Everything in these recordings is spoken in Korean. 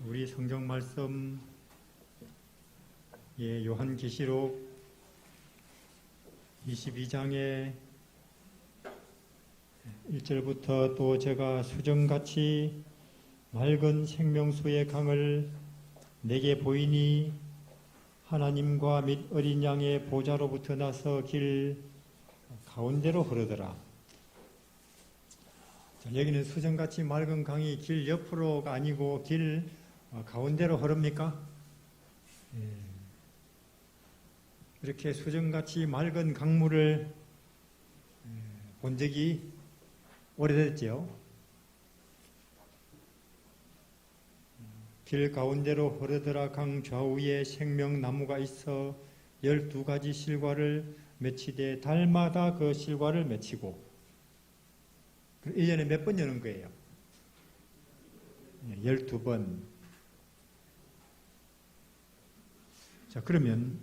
우리 성경 말씀 요한계시록 22장의 1절부터 또 제가 수정같이 맑은 생명수의 강을 내게 보이니 하나님과 및 어린 양의 보좌로부터 나서 길 가운데로 흐르더라. 자, 여기는 수정같이 맑은 강이 길 옆으로가 아니고 길 가운데로 흐릅니까? 이렇게 수정같이 맑은 강물을 본 적이 오래됐죠. 길 가운데로 흐르더라. 강 좌우에 생명나무가 있어 12가지 실과를 맺히되 달마다 그 실과를 맺히고 1년에 몇 번 여는 거예요? 12번. 자, 그러면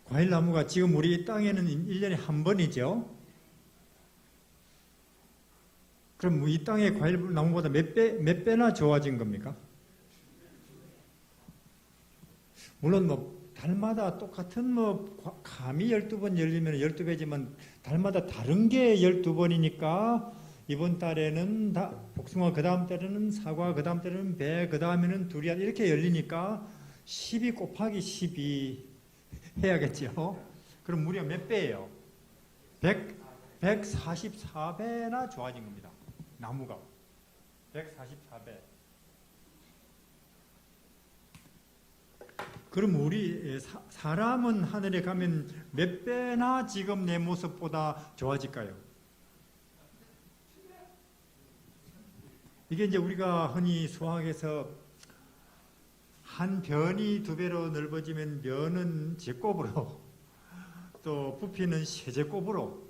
과일나무가 지금 우리 땅에는 1년에 한 번이죠. 그럼 이 땅의 과일나무보다 몇 배나 좋아진 겁니까? 물론 달마다 똑같은 감이 12번 열리면 12배지만 달마다 다른 게 12번이니까 이번 달에는 복숭아, 그 다음 달에는 사과, 그 다음 달에는 배, 그 다음에는 두리안 이렇게 열리니까 12 곱하기 12 해야겠죠. 그럼 무려 몇 배예요? 144배나 좋아진 겁니다. 나무가 144배. 그럼 우리 사람은 하늘에 가면 몇 배나 지금 내 모습보다 좋아질까요? 이게 이제 우리가 흔히 수학에서 한 변이 2배로 넓어지면 면은 제곱으로 또 부피는 세제곱으로,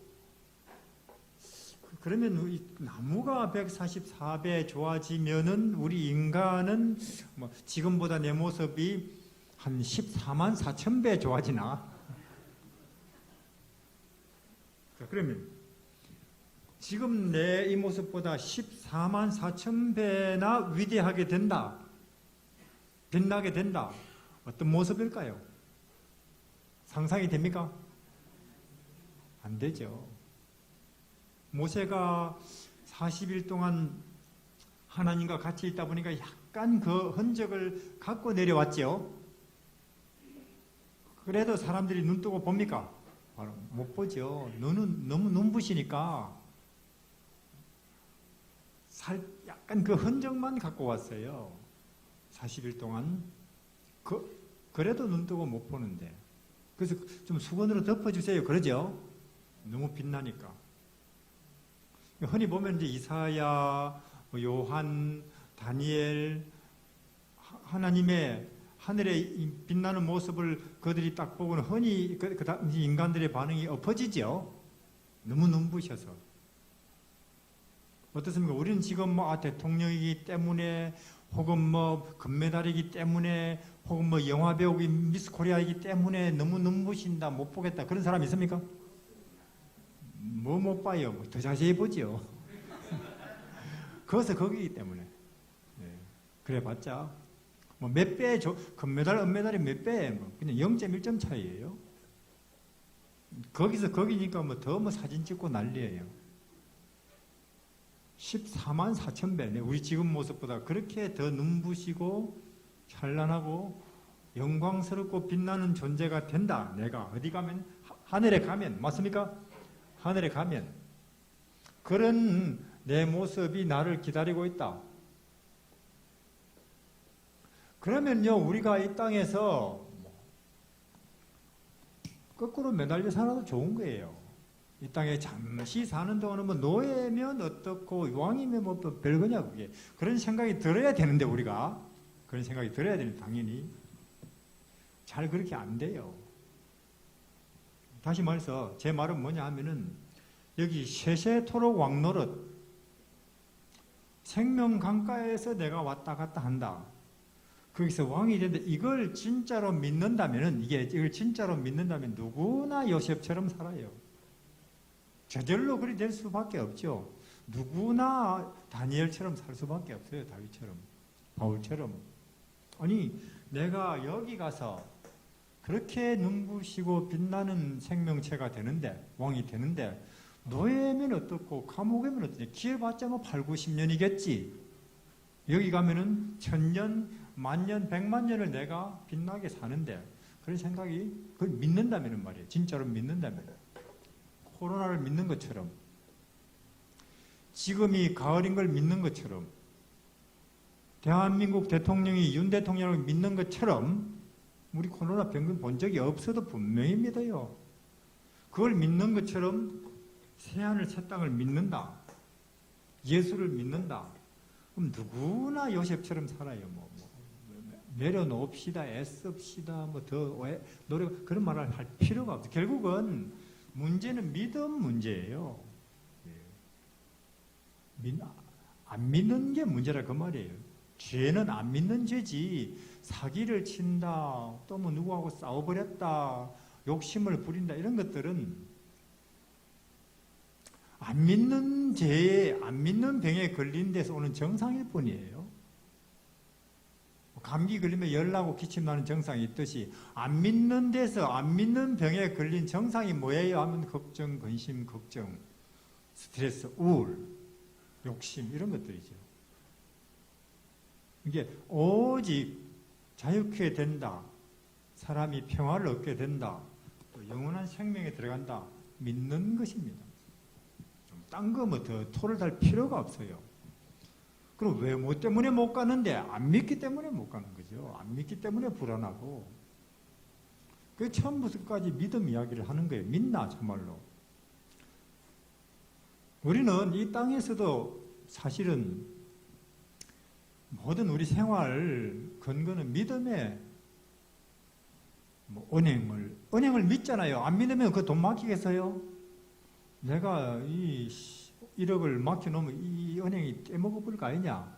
그러면 이 나무가 144배 좋아지면은 우리 인간은 지금보다 내 모습이 한 14만 4천 배 좋아지나? 그러면 지금 내 이 모습보다 14만 4천 배나 위대하게 된다, 빛나게 된다. 어떤 모습일까요? 상상이 됩니까? 안 되죠. 모세가 40일 동안 하나님과 같이 있다 보니까 약간 그 흔적을 갖고 내려왔죠. 그래도 사람들이 눈 뜨고 봅니까? 못 보죠. 눈은 너무 눈부시니까 약간 그 흔적만 갖고 왔어요. 40일 동안. 그래도 눈 뜨고 못 보는데. 그래서 좀 수건으로 덮어주세요. 그러죠? 너무 빛나니까. 흔히 보면 이제 이사야, 요한, 다니엘, 하나님의 하늘에 빛나는 모습을 그들이 딱 보고는 흔히 그 당시 인간들의 반응이 엎어지죠. 너무 눈부셔서. 어떻습니까? 우리는 지금 대통령이기 때문에, 혹은 금메달이기 때문에, 혹은 영화 배우기 미스 코리아이기 때문에 너무 눈부신다, 못 보겠다. 그런 사람 있습니까? 못 봐요. 더 자세히 보죠. 그것은 거기이기 때문에. 그래 봤자 몇 배, 금메달, 은메달이 몇 배, 그냥 0.1점 차이예요. 거기서 거기니까 더 사진 찍고 난리예요. 14만 4천 배. 우리 지금 모습보다 그렇게 더 눈부시고 찬란하고 영광스럽고 빛나는 존재가 된다. 내가 어디 가면, 하늘에 가면, 맞습니까? 하늘에 가면 그런 내 모습이 나를 기다리고 있다. 그러면요, 우리가 이 땅에서 거꾸로 매달려 살아도 좋은 거예요. 이 땅에 잠시 사는 동안은 노예면 어떻고 왕이면 별거냐 그게. 그런 생각이 들어야 되는데, 우리가 그런 생각이 들어야 되는, 당연히 잘 그렇게 안 돼요. 다시 말해서 제 말은 뭐냐 하면은, 여기 세세토록 왕노릇, 생명 강가에서 내가 왔다 갔다 한다. 거기서 왕이 되는데 이걸 진짜로 믿는다면은, 이걸 진짜로 믿는다면 누구나 요셉처럼 살아요. 저절로 그리 될 수밖에 없죠. 누구나 다니엘처럼 살 수밖에 없어요. 다윗처럼, 바울처럼. 아니, 내가 여기 가서 그렇게 눈부시고 빛나는 생명체가 되는데, 왕이 되는데, 노예면 어떻고 감옥이면 어떠냐. 기회봤자 뭐 8, 90년이겠지. 여기 가면은 1000년, 만년, 100만 년을 내가 빛나게 사는데, 그런 생각이, 그걸 믿는다면 말이에요. 진짜로 믿는다면. 코로나를 믿는 것처럼, 지금이 가을인 걸 믿는 것처럼, 대한민국 대통령이 윤 대통령을 믿는 것처럼, 우리 코로나 병균 본 적이 없어도 분명히 믿어요. 그걸 믿는 것처럼 새하늘 새 땅을 믿는다. 예수를 믿는다. 그럼 누구나 요셉처럼 살아요. 내려놓읍시다, 애씁시다, 노래, 그런 말을 할 필요가 없어요. 결국은 문제는 믿음 문제예요. 안 믿는 게 문제라 그 말이에요. 죄는 안 믿는 죄지. 사기를 친다, 또 뭐 누구하고 싸워버렸다, 욕심을 부린다, 이런 것들은 안 믿는 죄에, 안 믿는 병에 걸린 데서 오는 정상일 뿐이에요. 감기 걸리면 열나고 기침 나는 정상이 있듯이 안 믿는 데서 안 믿는 병에 걸린 정상이 뭐예요? 하면 걱정, 근심, 걱정, 스트레스, 우울, 욕심 이런 것들이죠. 이게 오직 자유케 된다, 사람이 평화를 얻게 된다, 또 영원한 생명에 들어간다, 믿는 것입니다. 딴 거 뭐 더 토를 달 필요가 없어요. 그럼 왜 뭐 때문에 못 가는데? 안 믿기 때문에 못 가는 거죠. 안 믿기 때문에 불안하고. 그 처음부터까지 믿음 이야기를 하는 거예요. 믿나 정말로? 우리는 이 땅에서도 사실은 모든 우리 생활 근거는 믿음에 은행을 믿잖아요. 안 믿으면 그 돈 맡기겠어요? 내가 이 1억을 맡겨놓으면 이 은행이 떼먹어버릴 거 아니냐?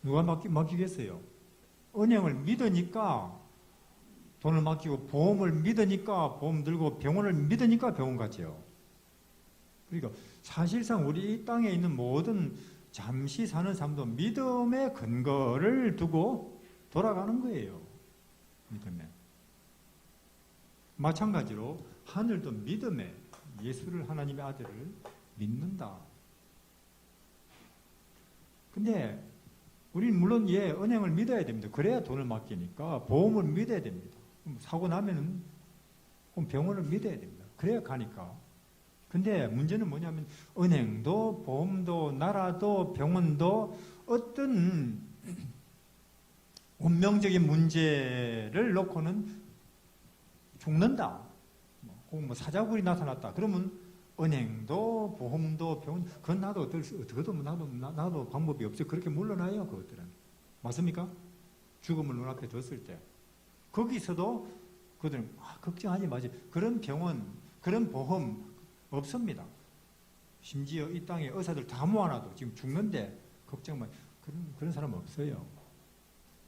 누가 맡기겠어요? 은행을 믿으니까 돈을 맡기고, 보험을 믿으니까 보험 들고, 병원을 믿으니까 병원 가죠. 그러니까 사실상 우리 이 땅에 있는 모든 잠시 사는 삶도 믿음의 근거를 두고 돌아가는 거예요. 믿음에. 마찬가지로 하늘도 믿음에 예수를, 하나님의 아들을 믿는다. 근데 우리는 물론 은행을 믿어야 됩니다. 그래야 돈을 맡기니까. 보험을 믿어야 됩니다. 사고 나면은 병원을 믿어야 됩니다. 그래야 가니까. 근데 문제는 뭐냐면 은행도 보험도 나라도 병원도 어떤 운명적인 문제를 놓고는 죽는다. 혹은 사자굴이 나타났다. 그러면 은행도 보험도 병원, 그건 나도 방법이 없어요. 그렇게 물러나요. 그것들은. 맞습니까? 죽음을 눈앞에 뒀을 때. 거기서도 그들은 걱정하지 마세요. 그런 병원, 그런 보험 없습니다. 심지어 이 땅에 의사들 다 모아놔도 지금 죽는데 걱정 마. 그런 사람 없어요.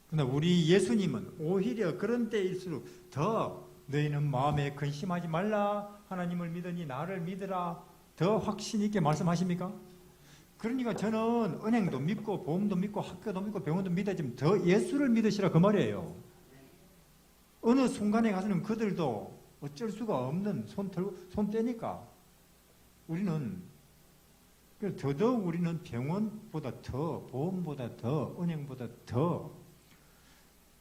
그러나 우리 예수님은 오히려 그런 때일수록 더 너희는 마음에 근심하지 말라. 하나님을 믿으니 나를 믿으라. 더 확신 있게 말씀하십니까? 그러니까 저는 은행도 믿고 보험도 믿고 학교도 믿고 병원도 믿어야지만 더 예수를 믿으시라 그 말이에요. 어느 순간에 가서는 그들도 어쩔 수가 없는 손 떼니까 우리는 더더욱 우리는 병원보다 더, 보험보다 더, 은행보다 더,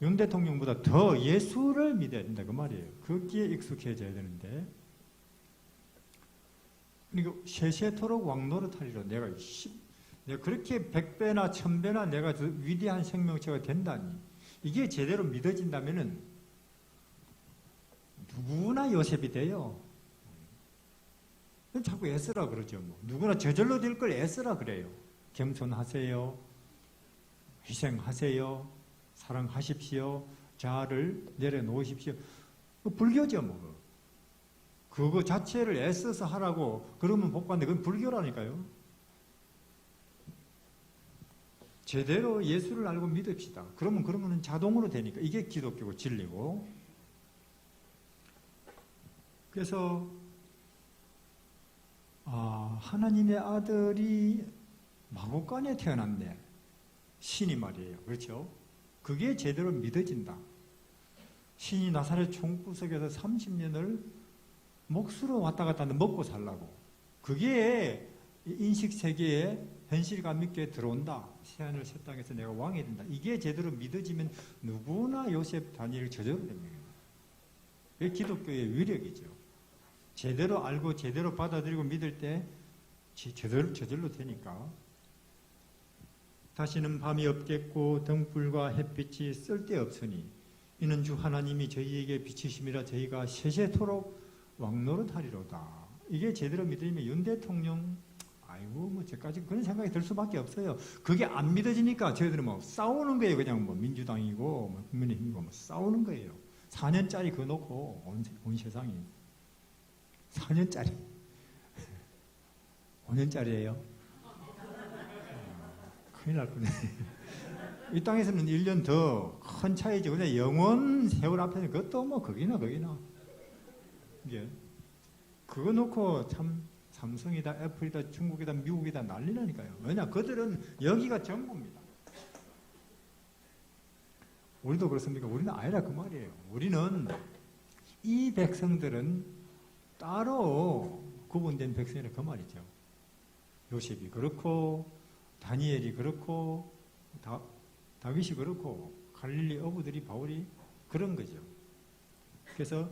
윤 대통령보다 더 예수를 믿어야 된다 그 말이에요. 거기에 익숙해져야 되는데, 그러니까 세세토록 왕노릇하리라. 내가 그렇게 100배나 1000배나 내가 더 위대한 생명체가 된다니, 이게 제대로 믿어진다면은 누구나 요셉이 돼요. 자꾸 애쓰라 그러죠. 누구나 저절로 될 걸 애쓰라 그래요. 겸손하세요. 희생하세요. 사랑하십시오. 자아를 내려놓으십시오. 불교죠. 그거 자체를 애써서 하라고 그러면 복 받는데 그건 불교라니까요. 제대로 예수를 알고 믿읍시다. 그러면 자동으로 되니까. 이게 기독교고 진리고. 그래서 하나님의 아들이 마구간에 태어났네. 신이 말이에요. 그렇죠? 그게 제대로 믿어진다. 신이 나사렛 총구석에서 30년을 몫으로 왔다 갔다 하는데 먹고 살라고. 그게 인식세계에 현실감 있게 들어온다. 새하늘 새 땅에서 내가 왕이 된다. 이게 제대로 믿어지면 누구나 요셉 다니엘 저절로 됩니다. 그게 기독교의 위력이죠. 제대로 알고 제대로 받아들이고 믿을 때 저절로 되니까. 다시는 밤이 없겠고 등불과 햇빛이 쓸데없으니 이는 주 하나님이 저희에게 비치심이라 저희가 세세토록 왕노릇하리로다. 이게 제대로 믿으면 윤 대통령 저까지 그런 생각이 들 수밖에 없어요. 그게 안 믿어지니까 저희들은 뭐 싸우는 거예요. 그냥 뭐 민주당이고 뭐 국민의힘이고 뭐 싸우는 거예요. 4년짜리 그거 놓고 온 세상이 4년짜리 5년짜리예요. 큰일 날 뻔해. 이 땅에서는 1년 더 큰 차이죠. 그냥 영원 세월 앞에서 그것도 뭐 거기나 이게 그거 놓고 참 삼성이다, 애플이다, 중국이다, 미국이다 난리나니까요. 왜냐? 그들은 여기가 전부입니다. 우리도 그렇습니까? 우리는 아니라 그 말이에요. 우리는 이 백성들은 따로 구분된 백성이라 그 말이죠. 요셉이 그렇고 다니엘이 그렇고 다윗이 그렇고 갈릴리 어부들이 바울이 그런 거죠. 그래서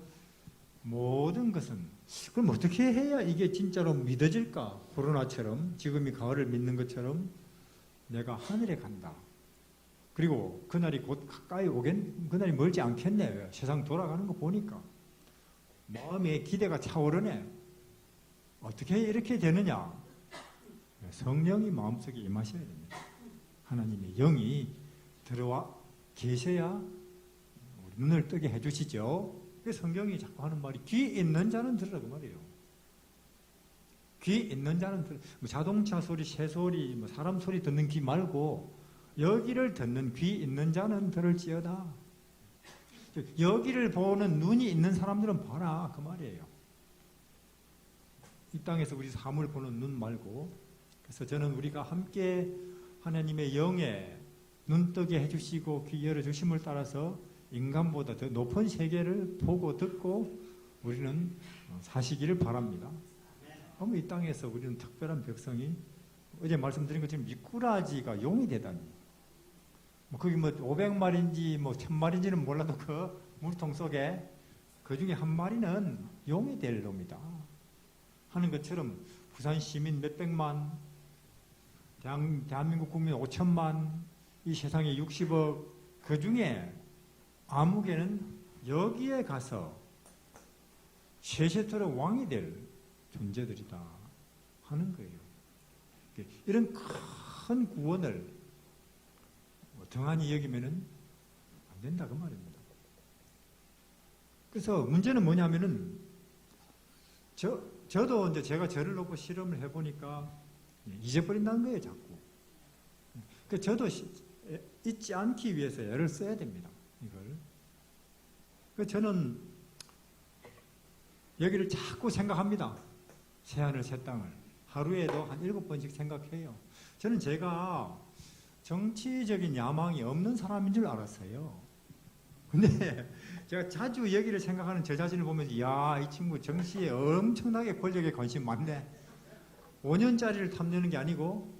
모든 것은 그럼 어떻게 해야 이게 진짜로 믿어질까? 코로나처럼 지금이 가을을 믿는 것처럼 내가 하늘에 간다. 그리고 그날이 곧 가까이 그날이 멀지 않겠네. 세상 돌아가는 거 보니까 마음에 기대가 차오르네. 어떻게 이렇게 되느냐? 성령이 마음속에 임하셔야 됩니다. 하나님의 영이 들어와 계셔야 우리 눈을 뜨게 해주시죠. 성경이 자꾸 하는 말이 귀 있는 자는 들으라고 말이에요. 귀 있는 자는 들으라. 뭐 자동차 소리, 새 소리, 뭐 사람 소리 듣는 귀 말고 여기를 듣는 귀 있는 자는 들을지어다. 여기를 보는 눈이 있는 사람들은 봐라 그 말이에요. 이 땅에서 우리 사물 보는 눈 말고. 그래서 저는 우리가 함께 하나님의 영에 눈뜨게 해주시고 귀 열어주심을 따라서 인간보다 더 높은 세계를 보고 듣고 우리는 사시기를 바랍니다. 그럼 이 땅에서 우리는 특별한 백성이 어제 말씀드린 것처럼 미꾸라지가 용이 되다니. 거기 500마리인지 1000마리인지는 몰라도 그 물통 속에 그 중에 한 마리는 용이 될 놈이다 하는 것처럼 부산 시민 몇백만, 대한민국 국민 5천만, 이 세상에 60억 그 중에 아무 개는 여기에 가서 세세토록 왕이 될 존재들이다 하는 거예요. 이런 큰 구원을 등한히 여기면은 안 된다 그 말입니다. 그래서 문제는 뭐냐면은 저도 이제 제가 저를 놓고 실험을 해보니까 잊어버린다는 거예요 자꾸. 그 저도 잊지 않기 위해서 애를 써야 됩니다. 이걸. 그 저는 여기를 자꾸 생각합니다. 새하늘 새 땅을 하루에도 한 7번씩 생각해요. 저는 제가 정치적인 야망이 없는 사람인 줄 알았어요. 근데 제가 자주 여기를 생각하는 저 자신을 보면서 야, 이 친구 정치에 엄청나게 권력에 관심 많네. 5년짜리를 탐내는 게 아니고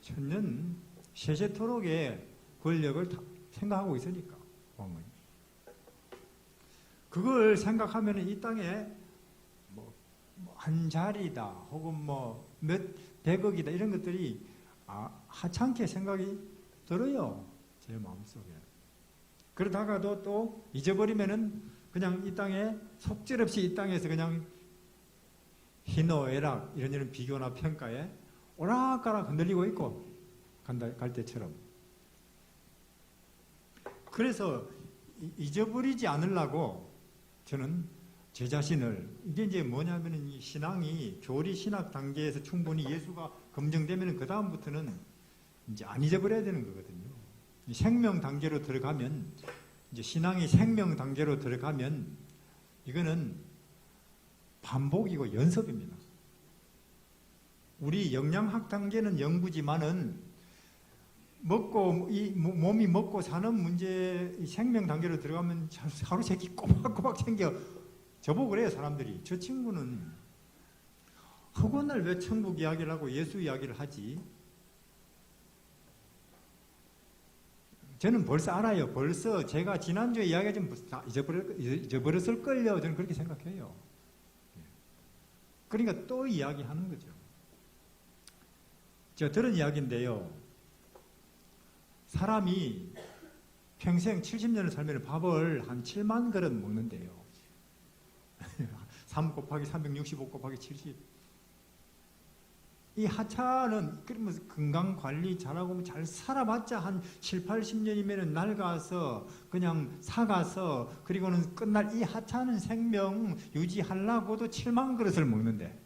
천년 세세토록의 권력을 생각하고 있으니까. 그걸 생각하면 이 땅에 한 자리다 혹은 몇 백억이다 이런 것들이 하찮게 생각이 들어요. 제 마음속에. 그러다가도 또 잊어버리면은 그냥 이 땅에 속절없이 이 땅에서 그냥 희노애락 이런 비교나 평가에 오락가락 흔들리고 있고 갈 때처럼. 그래서 잊어버리지 않으려고 저는 제 자신을 이게 이제 뭐냐면은 이 신앙이 교리 신학 단계에서 충분히 예수가 검증되면은 그 다음부터는 이제 안 잊어버려야 되는 거거든요. 생명 단계로 들어가면 이제 신앙이 생명 단계로 들어가면 이거는 반복이고 연습입니다. 우리 영양학 단계는 연구지만은 먹고 몸이 먹고 사는 문제, 생명 단계로 들어가면 하루 세끼 꼬박꼬박 챙겨. 저보고 그래요, 사람들이. 저 친구는 허구한 날 왜 천국 이야기를 하고 예수 이야기를 하지? 저는 벌써 알아요. 벌써 제가 지난주에 이야기 좀 다 잊어버렸을걸요. 저는 그렇게 생각해요. 그러니까 또 이야기하는 거죠. 제가 들은 이야기인데요. 사람이 평생 70년을 살면 밥을 한 7만 그릇 먹는데요. 3 곱하기 365 곱하기 70. 이 하차는 그러면서 건강 관리 잘하고 잘 살아봤자 한 7, 80년이면 낡아서 그냥 사가서 그리고는 끝날 이 하차는 생명 유지하려고도 7만 그릇을 먹는데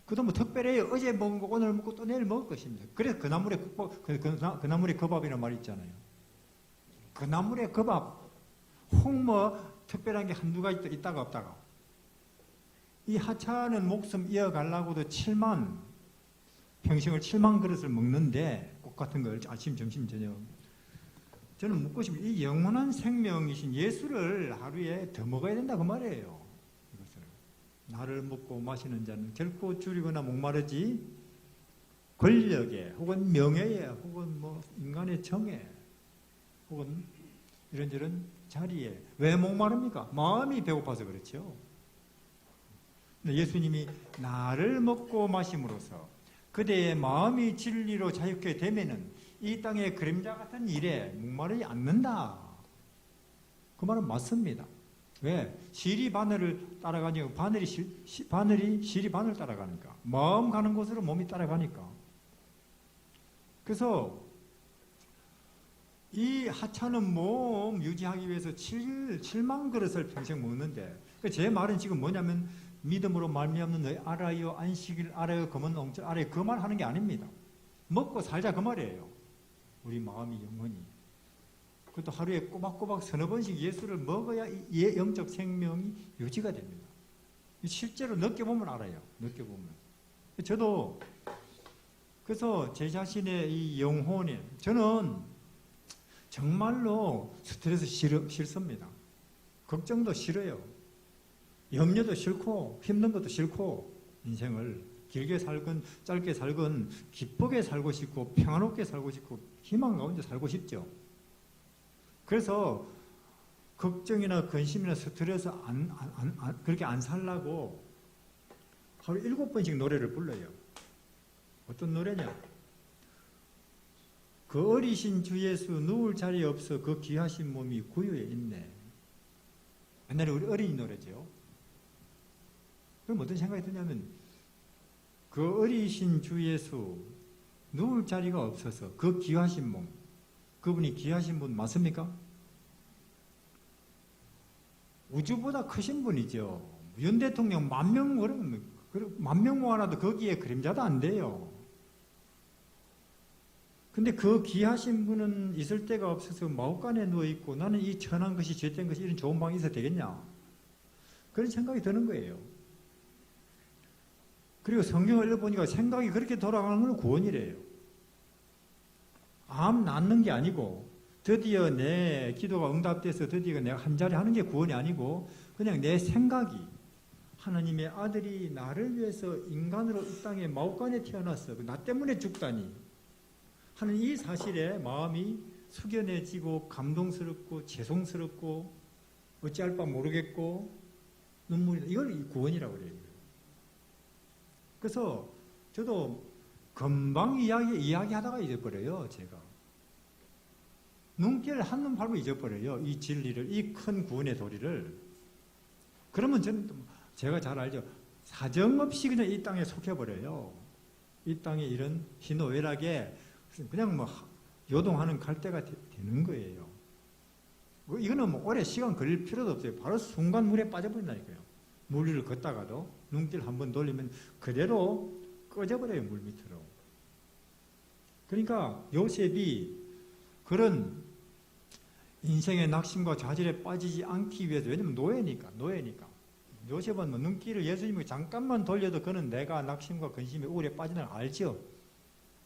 그도 뭐 특별히 어제 먹은 거 오늘 먹고 또 내일 먹을 것입니다. 그래서 그 나물의 거밥이라는 말이 있잖아요. 그 나물의 거밥 홍뭐 특별한 게 한두 가지 있다가 없다가 이 하차는 목숨 이어가려고도 평생을 7만 그릇을 먹는데 똑같은 걸 아침, 점심, 저녁. 저는 묻고 싶어요. 이 영원한 생명이신 예수를 하루에 더 먹어야 된다 그 말이에요. 이것을. 나를 먹고 마시는 자는 결코 줄이거나 목마르지 권력에 혹은 명예에 혹은 뭐 인간의 정에 혹은 이런저런 자리에 왜 목마릅니까? 마음이 배고파서 그렇죠. 예수님이 나를 먹고 마심으로써 그대의 마음이 진리로 자유케 되면은 이 땅의 그림자 같은 일에 목마르지 않는다. 그 말은 맞습니다. 왜? 실이 바늘을 따라가니까 바늘이 실이 바늘 따라가니까 마음 가는 곳으로 몸이 따라가니까. 그래서 이 하찮은 몸 유지하기 위해서 7만 그릇을 평생 먹는데 제 말은 지금 뭐냐면 믿음으로 말미암는 너희 알아요 안식일 알아요 검은 옹철 알아요 그 말 하는 게 아닙니다. 먹고 살자 그 말이에요. 우리 마음이 영원히. 그것도 하루에 꼬박꼬박 서너 번씩 예수를 먹어야 영적 생명이 유지가 됩니다. 실제로 느껴보면 알아요. 느껴보면. 저도 그래서 제 자신의 이 영혼에 저는 정말로 스트레스 싫습니다. 걱정도 싫어요. 염려도 싫고 힘든 것도 싫고 인생을 길게 살건 짧게 살건 기쁘게 살고 싶고 평안롭게 살고 싶고 희망 가운데 살고 싶죠. 그래서 걱정이나 근심이나 스트레스 그렇게 안 살라고 하루 7번씩 노래를 불러요. 어떤 노래냐? 그 어리신 주 예수 누울 자리 없어 그 귀하신 몸이 구유에 있네. 옛날에 우리 어린이 노래죠. 그럼 어떤 생각이 드냐면 그 어리신 주 예수 누울 자리가 없어서 그 귀하신 몸 그분이 귀하신 분 맞습니까? 우주보다 크신 분이죠. 윤 대통령 10,000명 그러면 10,000명 모아놔도 거기에 그림자도 안 돼요. 근데 그 귀하신 분은 있을 데가 없어서 마옥간에 누워있고 나는 이 천한 것이 죄된 것이 이런 좋은 방이 있어도 되겠냐? 그런 생각이 드는 거예요. 그리고 성경을 읽어보니까 생각이 그렇게 돌아가는 건 구원이래요. 암 낫는 게 아니고 드디어 내 기도가 응답돼서 드디어 내가 한 자리 하는 게 구원이 아니고 그냥 내 생각이 하나님의 아들이 나를 위해서 인간으로 이 땅에 마옥간에 태어났어. 나 때문에 죽다니 하는 이 사실에 마음이 숙연해지고 감동스럽고 죄송스럽고 어찌할 바 모르겠고 눈물이 이걸 구원이라고 그래요. 그래서 저도 금방 이야기하다가 잊어버려요. 제가 눈길 한눈 팔고 잊어버려요. 이 진리를, 이 큰 구원의 도리를. 그러면 저는 제가 잘 알죠. 사정없이 그냥 이 땅에 속해버려요. 이 땅에 이런 희노애락에 그냥 뭐 요동하는 갈대가 되는 거예요. 이거는 뭐 오래 시간 걸릴 필요도 없어요. 바로 순간 물에 빠져버린다니까요. 물 위를 걷다가도 눈길 한번 돌리면 그대로 꺼져버려요. 물 밑으로. 그러니까 요셉이 그런 인생의 낙심과 좌절에 빠지지 않기 위해서 왜냐면 노예니까 요셉은 뭐 눈길을 예수님에게 잠깐만 돌려도 그는 내가 낙심과 근심에 우울에 빠지는 걸 알죠.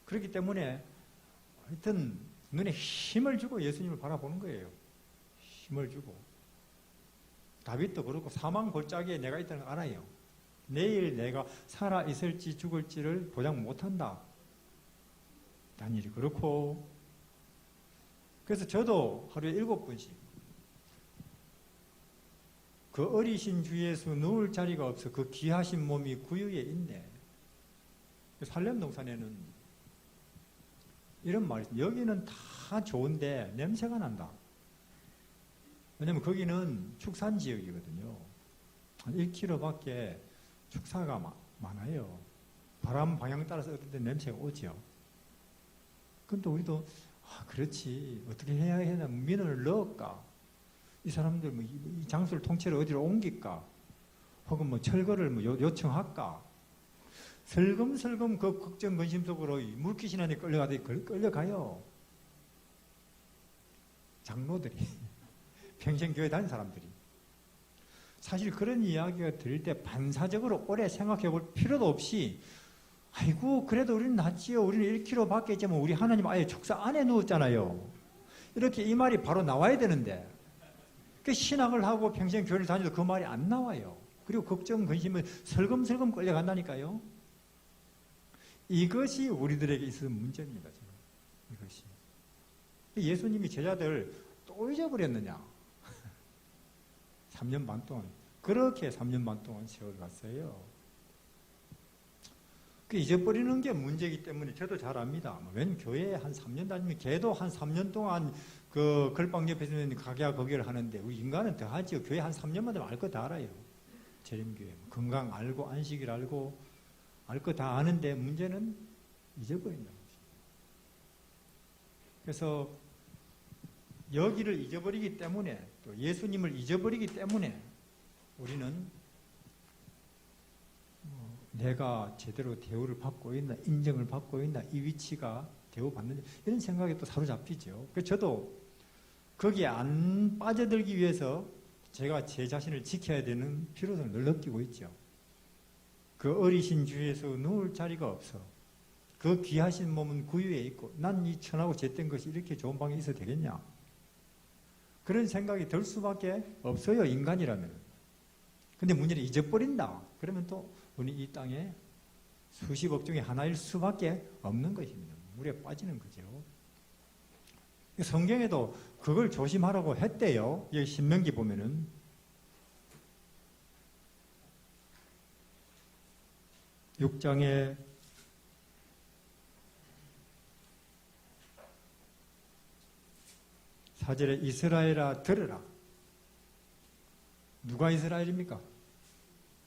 그렇기 때문에 하여튼 눈에 힘을 주고 예수님을 바라보는 거예요. 힘을 주고. 다윗도 그렇고 사망 골짜기에 내가 있다는 걸 알아요. 내일 내가 살아 있을지 죽을지를 보장 못한다. 다니엘이 그렇고. 그래서 저도 하루에 7번씩 그 어리신 주 예수 누울 자리가 없어 그 귀하신 몸이 구유에 있네. 살렘동산에는 이런 말이 있어요. 여기는 다 좋은데 냄새가 난다. 왜냐면 거기는 축산지역이거든요. 한 1km밖에 축사가 많아요. 바람 방향 따라서 어떨 때 냄새가 오죠. 근데 우리도 그렇지 어떻게 해야 하나 민원을 넣을까? 이 사람들 뭐 이 장소를 통째로 어디로 옮길까? 혹은 뭐 철거를 뭐 요청할까? 슬금슬금 그 걱정 근심 속으로 물귀신한테 끌려가요. 장로들이 평생 교회 다닌 사람들이. 사실 그런 이야기가 들을 때 반사적으로 오래 생각해 볼 필요도 없이 아이고 그래도 우리는 낫지요. 우리는 1km 밖에 있지만 우리 하나님 아예 축사 안에 누웠잖아요. 이렇게 이 말이 바로 나와야 되는데 그 신학을 하고 평생 교회를 다녀도 그 말이 안 나와요. 그리고 걱정, 근심은 설금설금 끌려간다니까요. 이것이 우리들에게 있어서 문제입니다. 지금. 이것이. 예수님이 제자들 또 잊어버렸느냐. 3년 반 동안. 그렇게 3년 반 동안 세월 갔어요. 그 잊어버리는 게 문제이기 때문에 저도 잘 압니다. 웬 교회에 한 3년 다니면 걔도 한 3년 동안 그 걸방 옆에 있는 가게와 거기를 하는데 우리 인간은 더 하죠. 교회 한 3년만 되면 알 거 다 알아요. 재림교회. 건강 알고 안식일 알고 알 거 다 아는데 문제는 잊어버린다는 거죠. 그래서 여기를 잊어버리기 때문에 또 예수님을 잊어버리기 때문에 우리는 내가 제대로 대우를 받고 있나 인정을 받고 있나 이 위치가 대우받는지 이런 생각에 또 사로잡히죠. 그래서 저도 거기에 안 빠져들기 위해서 제가 제 자신을 지켜야 되는 필요성을 늘 느끼고 있죠. 그 어리신 주에서 누울 자리가 없어. 그 귀하신 몸은 구유에 있고 난 이 천하고 잿된 것이 이렇게 좋은 방에 있어도 되겠냐. 그런 생각이 들 수밖에 없어요. 인간이라면. 근데 문제는 잊어버린다. 그러면 또 우리 이 땅에 수십억 중에 하나일 수밖에 없는 것입니다. 물에 빠지는 거죠. 성경에도 그걸 조심하라고 했대요. 여기 신명기 보면은 6장에 4절에 이스라엘아 들으라. 누가 이스라엘입니까?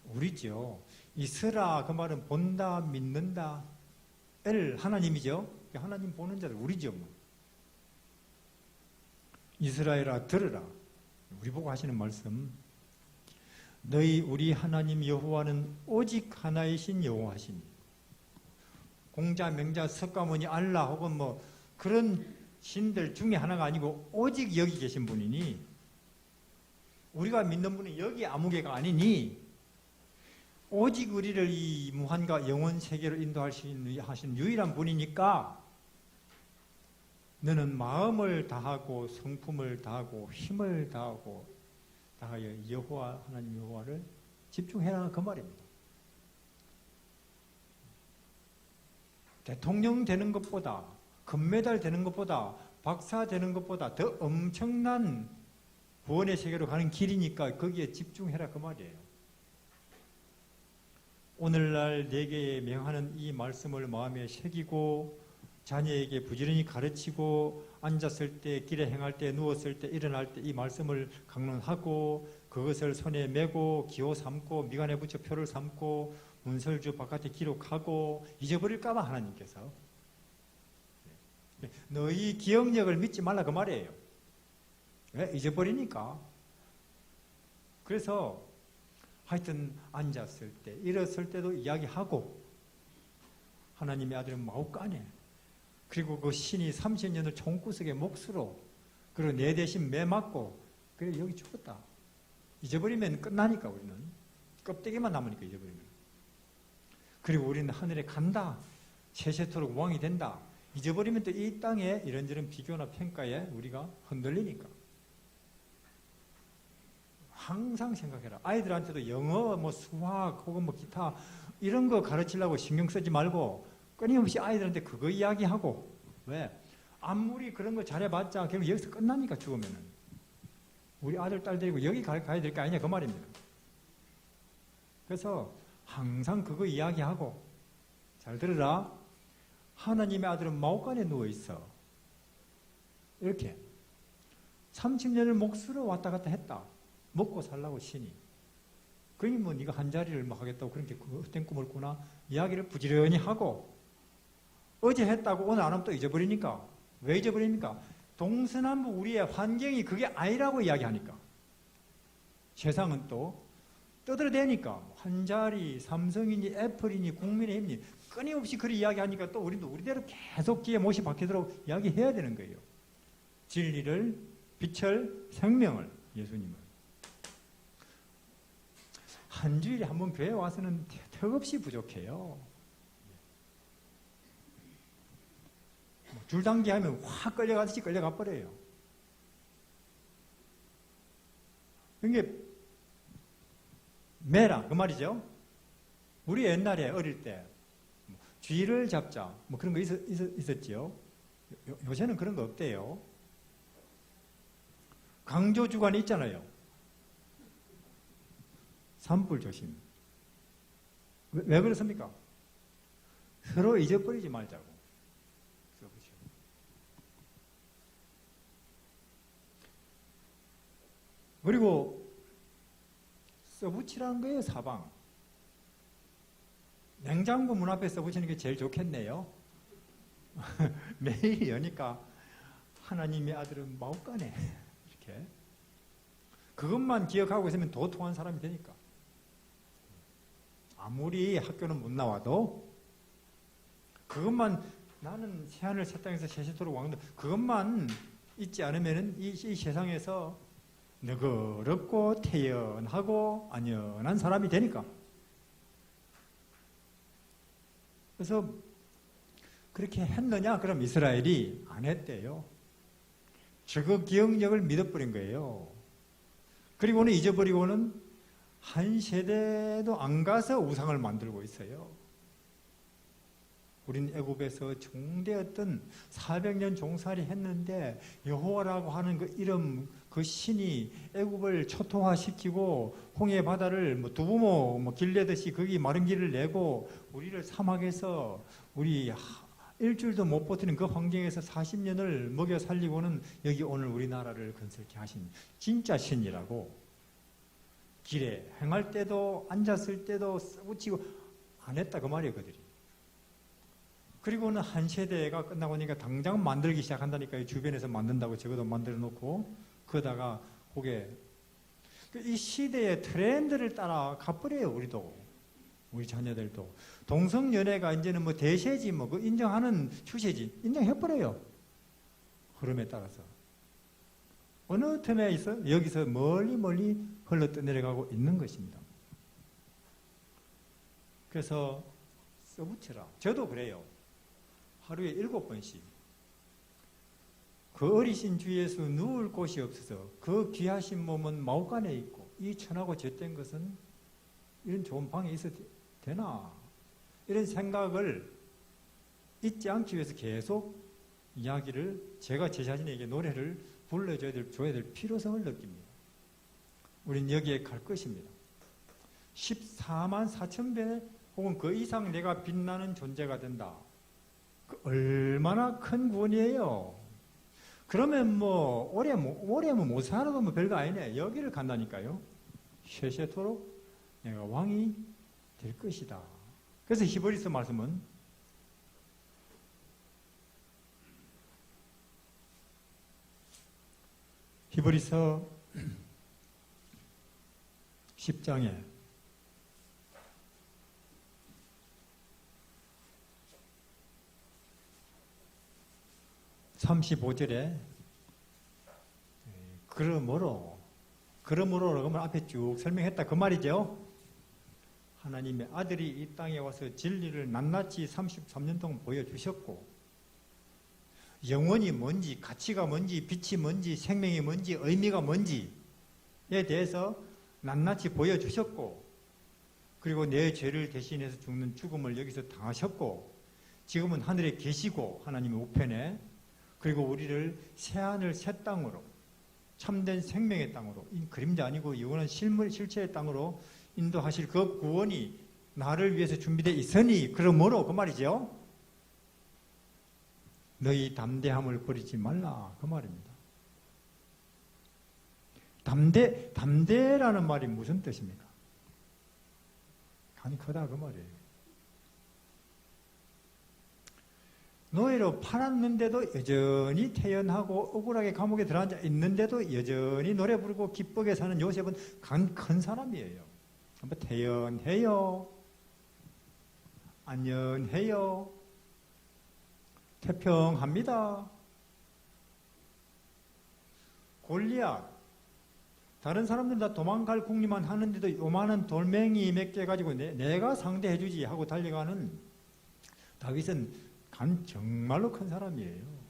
우리죠. 이스라 그 말은 본다, 믿는다. 엘 하나님이죠. 하나님 보는 자들 우리죠. 이스라엘아 들으라. 우리 보고 하시는 말씀. 너희 우리 하나님 여호와는 오직 하나이신 여호와시니. 공자, 명자, 석가모니, 알라 혹은 뭐 그런 신들 중에 하나가 아니고 오직 여기 계신 분이니 우리가 믿는 분은 여기 아무개가 아니니 오직 우리를 이 무한과 영원 세계로 인도하신 유일한 분이니까 너는 마음을 다하고 성품을 다하고 힘을 다하고 다하여 여호와 하나님 여호와를 집중해라 그 말입니다. 대통령 되는 것보다 금메달 되는 것보다 박사 되는 것보다 더 엄청난 구원의 세계로 가는 길이니까 거기에 집중해라 그 말이에요. 오늘날 내게 명하는 이 말씀을 마음에 새기고 자녀에게 부지런히 가르치고 앉았을 때, 길에 행할 때, 누웠을 때, 일어날 때 이 말씀을 강론하고 그것을 손에 메고 기호 삼고 미간에 붙여 표를 삼고 문설주 바깥에 기록하고 잊어버릴까봐 하나님께서 너희 기억력을 믿지 말라 그 말이에요. 왜? 잊어버리니까. 그래서 하여튼 앉았을 때, 일었을 때도 이야기하고 하나님의 아들은 마우까네. 그리고 그 신이 30년을 총구석에 몫으로 그리고 내 대신 매 맞고 그래 여기 죽었다. 잊어버리면 끝나니까 우리는. 껍데기만 남으니까 잊어버리면. 그리고 우리는 하늘에 간다. 세세토록 왕이 된다. 잊어버리면 또 이 땅에 이런저런 비교나 평가에 우리가 흔들리니까. 항상 생각해라. 아이들한테도 영어, 뭐 수학, 혹은 뭐 기타 이런 거 가르치려고 신경 쓰지 말고 끊임없이 아이들한테 그거 이야기하고. 왜? 아무리 그런 거 잘해봤자 결국 여기서 끝나니까 죽으면은. 우리 아들, 딸 데리고 여기 가야 될 거 아니냐 그 말입니다. 그래서 항상 그거 이야기하고 잘 들으라. 하나님의 아들은 마옥간에 누워있어. 이렇게 30년을 목수로 왔다 갔다 했다. 먹고 살라고 신이. 그러니 뭐 네가 한 자리를 뭐 하겠다고 그렇게 헛된 꿈을 꾸나 이야기를 부지런히 하고 어제 했다고 오늘 안 하면 또 잊어버리니까. 왜 잊어버립니까? 동서남북 우리의 환경이 그게 아니라고 이야기하니까. 세상은 또 떠들어대니까 한 자리 삼성이니 애플이니 국민의힘이니 끊임없이 그리 이야기하니까 또 우리도 우리대로 계속 귀에 못이 박히도록 이야기해야 되는 거예요. 진리를, 빛을, 생명을, 예수님을. 한 주일에 한 번 교회 와서는 턱없이 부족해요. 줄당기 하면 확 끌려가듯이 끌려가 버려요. 이게 매라 그 말이죠. 우리 옛날에 어릴 때 쥐를 잡자 뭐 그런 거 있었지요. 요새는 그런 거 없대요. 강조주간이 있잖아요. 산불 조심. 왜 그렇습니까? 서로 잊어버리지 말자고. 써보시오. 그리고 써붙이라는 거예요. 사방. 냉장고 문 앞에 써붙이는 게 제일 좋겠네요. 매일 여니까 하나님의 아들은 마옥간에 이렇게 그것만 기억하고 있으면 도통한 사람이 되니까. 아무리 학교는 못 나와도 그것만 나는 새하늘 새 땅에서 세세토록 왕다 그것만 잊지 않으면 이 세상에서 너그럽고 태연하고 안연한 사람이 되니까. 그래서 그렇게 했느냐? 그럼 이스라엘이 안 했대요. 저거 기억력을 믿어버린 거예요. 그리고는 잊어버리고는 한 세대도 안 가서 우상을 만들고 있어요. 우린 애굽에서 종되었던 400년 종살이 했는데 여호와라고 하는 그 이름, 그 신이 애굽을 초토화시키고 홍해 바다를 뭐 두부모 뭐 길내듯이 거기 마른 길을 내고 우리를 사막에서 우리 일주일도 못 버티는 그 환경에서 40년을 먹여 살리고는 여기 오늘 우리나라를 건설케 하신 진짜 신이라고. 길에 행할 때도 앉았을 때도 써붙이고 안 했다 그 말이에요 그들이. 그리고는 한 세대가 끝나고 나니까 당장 만들기 시작한다니까요. 주변에서 만든다고 적어도 만들어 놓고 그러다가 그게 이 시대의 트렌드를 따라 가버려요. 우리도 우리 자녀들도 동성연애가 이제는 뭐 대세지 뭐 그 인정하는 추세지 인정해버려요. 흐름에 따라서 어느 틈에 있어 여기서 멀리 흘러 떠내려가고 있는 것입니다. 그래서 써붙여라. 저도 그래요. 하루에 7번씩 그 어리신 주 예수 누울 곳이 없어서 그 귀하신 몸은 마옥간에 있고 이 천하고 젖된 것은 이런 좋은 방에 있어도 되나 이런 생각을 잊지 않기 위해서 계속 이야기를 제가 제 자신에게 노래를 불러줘야 될 필요성을 느낍니다. 우린 여기에 갈 것입니다. 14만 4천 배 혹은 그 이상 내가 빛나는 존재가 된다. 얼마나 큰 구원이에요. 그러면 뭐 오래 못 살아도 뭐 별거 아니네. 여기를 간다니까요. 세세토록 내가 왕이 될 것이다. 그래서 히브리서 말씀은 히브리서 10장에 35절에 그러므로 그러면 앞에 쭉 설명했다 그 말이죠. 하나님의 아들이 이 땅에 와서 진리를 낱낱이 33년 동안 보여주셨고, 영혼이 뭔지, 가치가 뭔지, 빛이 뭔지, 생명이 뭔지, 의미가 뭔지에 대해서 낱낱이 보여주셨고, 그리고 내 죄를 대신해서 죽는 죽음을 여기서 당하셨고, 지금은 하늘에 계시고 하나님의 우편에, 그리고 우리를 새하늘 새 땅으로, 참된 생명의 땅으로, 그림자 아니고 영원한 실체의 땅으로 인도하실 그 구원이 나를 위해서 준비되어 있으니, 그러므로 그 말이죠. 너희 담대함을 버리지 말라, 그 말입니다. 담대라는 말이 무슨 뜻입니까? 간이 크다, 그 말이에요. 노예로 팔았는데도 여전히 태연하고 억울하게 감옥에 들어앉아 있는데도 여전히 노래 부르고 기쁘게 사는 요셉은 큰 사람이에요. 한번 태연해요. 안연해요. 태평합니다. 골리앗, 다른 사람들은 다 도망갈 궁리만 하는데도 요만한 돌멩이 몇 개 가지고 내가 상대해주지 하고 달려가는 다윗은 정말로 큰 사람이에요.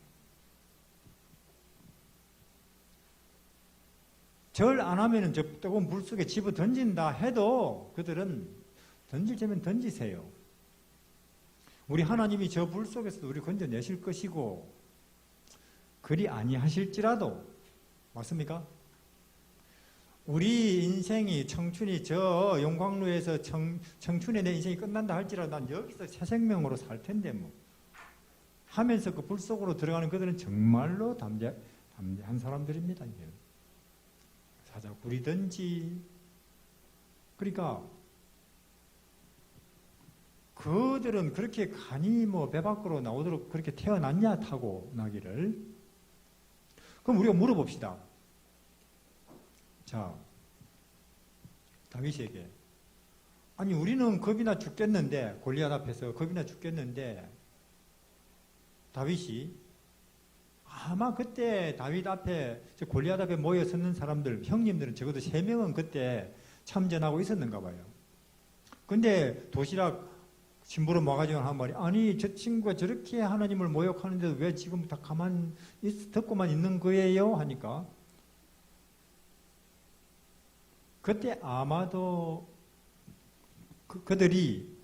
절 안 하면은 저 뜨거운 물 속에 집어 던진다 해도 그들은 던질 때면 던지세요. 우리 하나님이 저 물 속에서도 우리 건져내실 것이고, 그리 아니하실지라도, 맞습니까? 우리 인생이, 청춘이 저 용광로에서 청춘의 내 인생이 끝난다 할지라도 난 여기서 새 생명으로 살 텐데 뭐 하면서 그 불 속으로 들어가는 그들은 정말로 담대한 사람들입니다. 이게. 사자 구리든지. 그러니까 그들은 그렇게 간이 배 밖으로 나오도록 그렇게 태어났냐, 타고 나기를. 그럼 우리가 물어봅시다. 자, 다윗에게, 아니 우리는 겁이나 죽겠는데, 골리앗 앞에서 겁이나 죽겠는데, 다윗이 아마 그때 다윗 앞에, 골리앗 앞에 모여 섰는 사람들, 형님들은 적어도 3명은 그때 참전하고 있었는가 봐요. 근데 도시락 심부름 와가지고 한 말이, 아니 저 친구가 저렇게 하나님을 모욕하는데도 왜 지금 다 가만 듣고만 있는 거예요? 하니까 그때 아마도 그들이,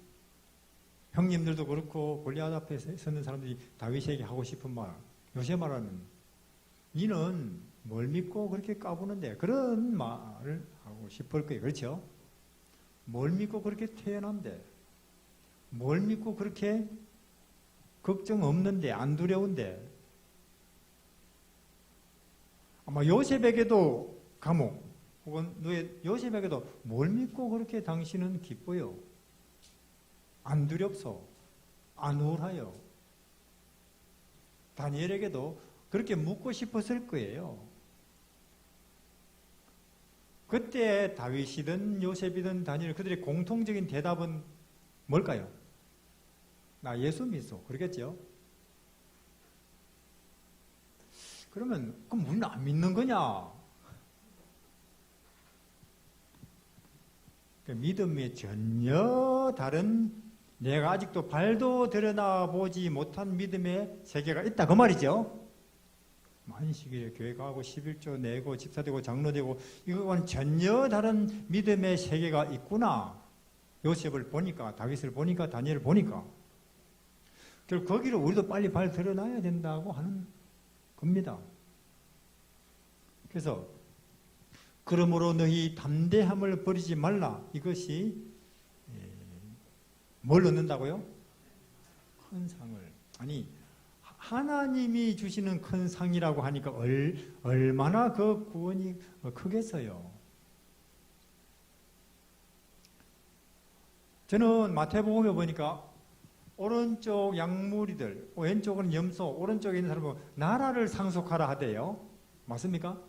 형님들도 그렇고 골리앗 앞에 서는 사람들이 다윗에게 하고 싶은 말, 요새 말하는 니는 뭘 믿고 그렇게 까부는데, 그런 말을 하고 싶을 거예요. 그렇죠? 뭘 믿고 그렇게 태어난데, 뭘 믿고 그렇게 걱정 없는데, 안 두려운데. 아마 요셉에게도 감옥, 혹은 너의 요셉에게도 뭘 믿고 그렇게 당신은 기뻐요? 안 두렵소? 안 우울하여? 다니엘에게도 그렇게 묻고 싶었을 거예요. 그때 다윗이든 요셉이든 다니엘, 그들의 공통적인 대답은 뭘까요? 나 예수 믿소. 그러겠죠? 그러면 그럼 우리는 안 믿는 거냐? 믿음이 전혀 다른, 내가 아직도 발도 들여다보지 못한 믿음의 세계가 있다, 그 말이죠. 만식일에 교회 가고 11조 내고 집사되고 장로되고 이거와는 전혀 다른 믿음의 세계가 있구나. 요셉을 보니까, 다윗을 보니까, 다니엘을 보니까. 결국 거기를 우리도 빨리 발 들여놔야 된다고 하는 겁니다. 그래서 그러므로 너희 담대함을 버리지 말라. 이것이 뭘 얻는다고요? 큰 상을. 아니, 하나님이 주시는 큰 상이라고 하니까 얼마나 그 구원이 크겠어요. 저는 마태복음에 보니까 오른쪽 양무리들, 왼쪽은 염소, 오른쪽에 있는 사람은 나라를 상속하라 하대요. 맞습니까?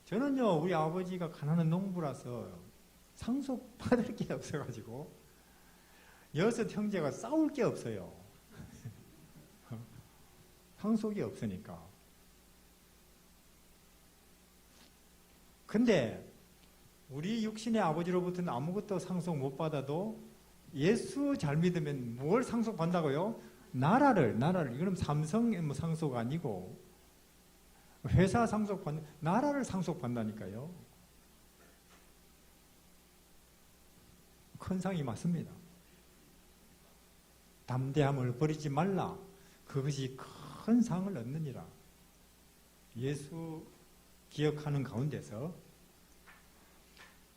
저는요, 우리 아버지가 가난한 농부라서 상속받을 게 없어가지고 6 형제가 싸울 게 없어요. 상속이 없으니까. 근데 우리 육신의 아버지로부터는 아무것도 상속 못 받아도 예수 잘 믿으면 뭘 상속받는다고요? 나라를. 이건 삼성의 뭐 상속 아니고 회사 상속받는, 나라를 상속받는다니까요. 큰 상이 맞습니다. 담대함을 버리지 말라. 그것이 큰 상을 얻느니라. 예수 기억하는 가운데서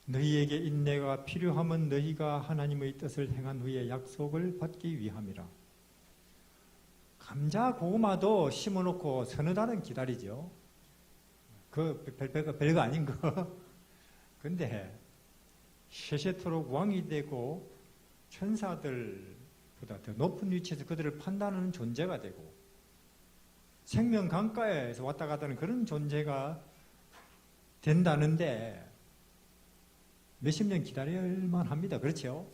너희에게 인내가 필요하면 너희가 하나님의 뜻을 행한 후에 약속을 받기 위함이라. 감자, 고구마도 심어놓고 서너 달은 기다리죠. 그 별거 아닌 거. 근데 세세토록 왕이 되고 천사들보다 더 높은 위치에서 그들을 판단하는 존재가 되고 생명 강가에서 왔다 갔다 하는 그런 존재가 된다는데 몇십 년 기다릴만 합니다. 그렇죠?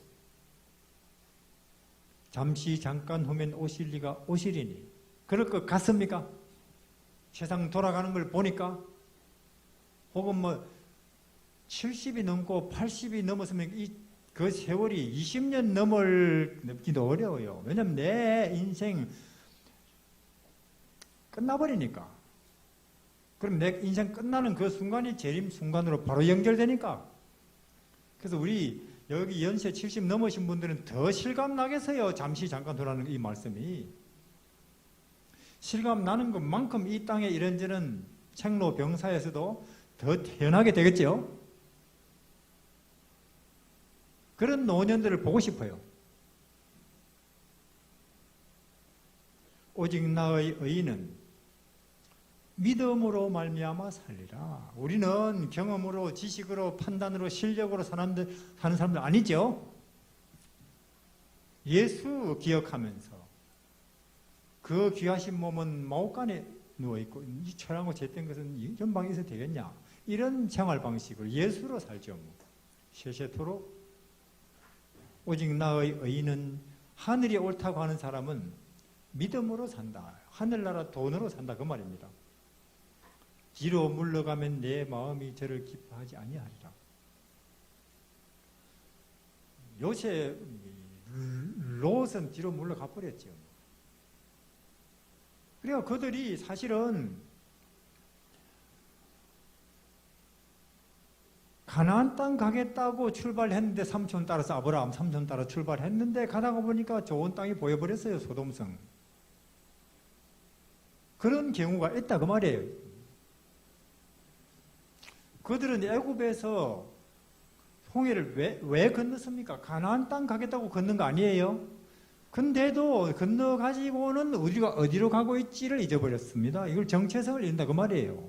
잠시 잠깐 후면 오실리가 오시리니 그럴 것 같습니까? 세상 돌아가는 걸 보니까 혹은 뭐 70이 넘고 80이 넘었으면 그 세월이 20년 넘기도 어려워요. 왜냐하면 내 인생 끝나버리니까. 그럼 내 인생 끝나는 그 순간이 재림 순간으로 바로 연결되니까. 그래서 우리 여기 연세 70 넘으신 분들은 더 실감 나겠어요. 잠시 잠깐 돌아가는 이 말씀이. 실감 나는 것만큼 이 땅에 이런저런 책로 병사에서도 더 태어나게 되겠죠. 그런 노년들을 보고 싶어요. 오직 나의 의인은 믿음으로 말미암아 살리라. 우리는 경험으로, 지식으로, 판단으로, 실력으로 사는 사람들 아니죠. 예수 기억하면서 그 귀하신 몸은 마옥간에 누워있고 이 철하고 잿된 것은 전방에서 되겠냐. 이런 생활 방식으로 예수로 살죠. 세세토록 오직 나의 의인은 하늘이 옳다고 하는 사람은 믿음으로 산다. 하늘나라 돈으로 산다. 그 말입니다. 뒤로 물러가면 내 마음이 저를 기뻐하지 아니하리라. 요새 롯은 뒤로 물러가 버렸죠. 그래서 그들이 사실은 가나안 땅 가겠다고 출발했는데 삼촌 따라서 아브라함 삼촌 따라 출발했는데 가다가 보니까 좋은 땅이 보여버렸어요. 소돔성. 그런 경우가 있다 그 말이에요. 그들은 애굽에서 홍해를 왜 건넜습니까? 가나안 땅 가겠다고 건넌 거 아니에요? 근데도 건너가지고는 우리가 어디로 가고 있지를 잊어버렸습니다. 이걸 정체성을 잃는다 그 말이에요.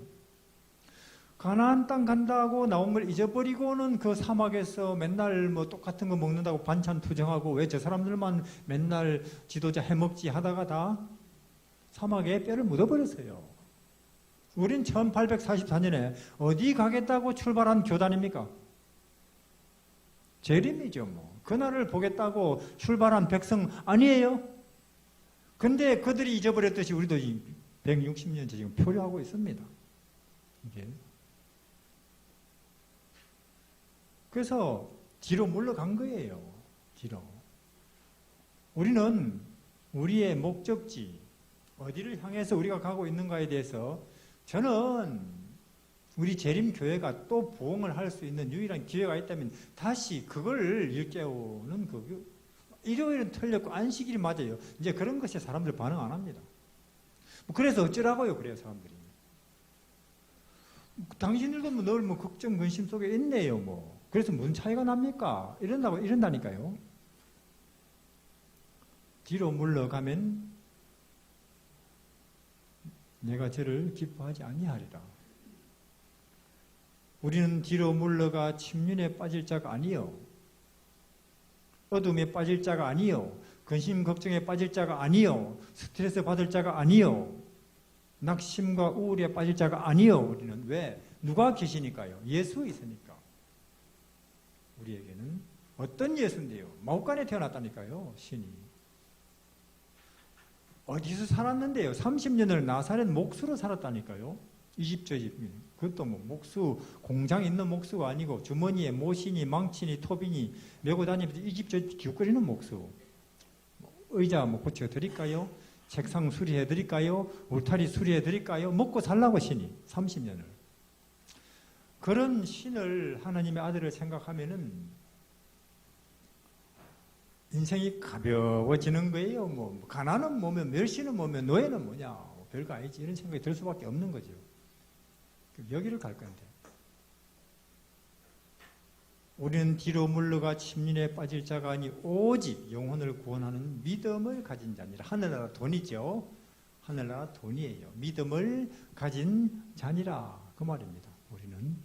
가나안 땅 간다고 나온 걸 잊어버리고는 그 사막에서 맨날 뭐 똑같은 거 먹는다고 반찬 투정하고 왜 저 사람들만 맨날 지도자 해먹지 하다가 다 사막에 뼈를 묻어버렸어요. 우린 1844년에 어디 가겠다고 출발한 교단입니까? 재림이죠. 뭐. 그날을 보겠다고 출발한 백성 아니에요? 근데 그들이 잊어버렸듯이 우리도 160년째 지금 표류하고 있습니다. 이게. 그래서 뒤로 물러간 거예요. 뒤로. 우리는 우리의 목적지, 어디를 향해서 우리가 가고 있는가에 대해서 저는 우리 재림교회가 또 부흥을 할 수 있는 유일한 기회가 있다면 다시 그걸 일깨우는 일요일은 틀렸고 안식일이 맞아요. 이제 그런 것에 사람들 반응 안 합니다. 그래서 어쩌라고요? 그래요 사람들이. 당신들도 늘 걱정 근심 속에 있네요. 뭐. 그래서 무슨 차이가 납니까? 이런다니까요. 뒤로 물러가면 내가 저를 기뻐하지 아니하리라. 우리는 뒤로 물러가 침륜에 빠질 자가 아니요. 어둠에 빠질 자가 아니요. 근심 걱정에 빠질 자가 아니요. 스트레스 받을 자가 아니요. 낙심과 우울에 빠질 자가 아니요. 우리는 왜? 누가 계시니까요? 예수 있으니까. 우리에게는 어떤 예수인데요? 마옥간에 태어났다니까요. 신이. 어디서 살았는데요? 30년을 나사렛 목수로 살았다니까요. 이집저집. 그것도 뭐 목수, 공장에 있는 목수가 아니고 주머니에 모시니 망치니 토비니 메고 다니면서 이집저집 기웃거리는 목수. 의자 뭐 고쳐 드릴까요? 책상 수리해 드릴까요? 울타리 수리해 드릴까요? 먹고 살라고 신이 30년을. 그런 신을, 하나님의 아들을 생각하면은 인생이 가벼워지는 거예요. 뭐 가난은 뭐면, 멸시는 뭐면, 노예는 뭐냐, 별거 아니지, 이런 생각이 들 수밖에 없는 거죠. 여기를 갈 건데, 우리는 뒤로 물러가 침륜에 빠질 자가 아니 오직 영혼을 구원하는 믿음을 가진 자니라. 하늘나라 돈이죠. 하늘나라 돈이에요. 믿음을 가진 자니라, 그 말입니다. 우리는.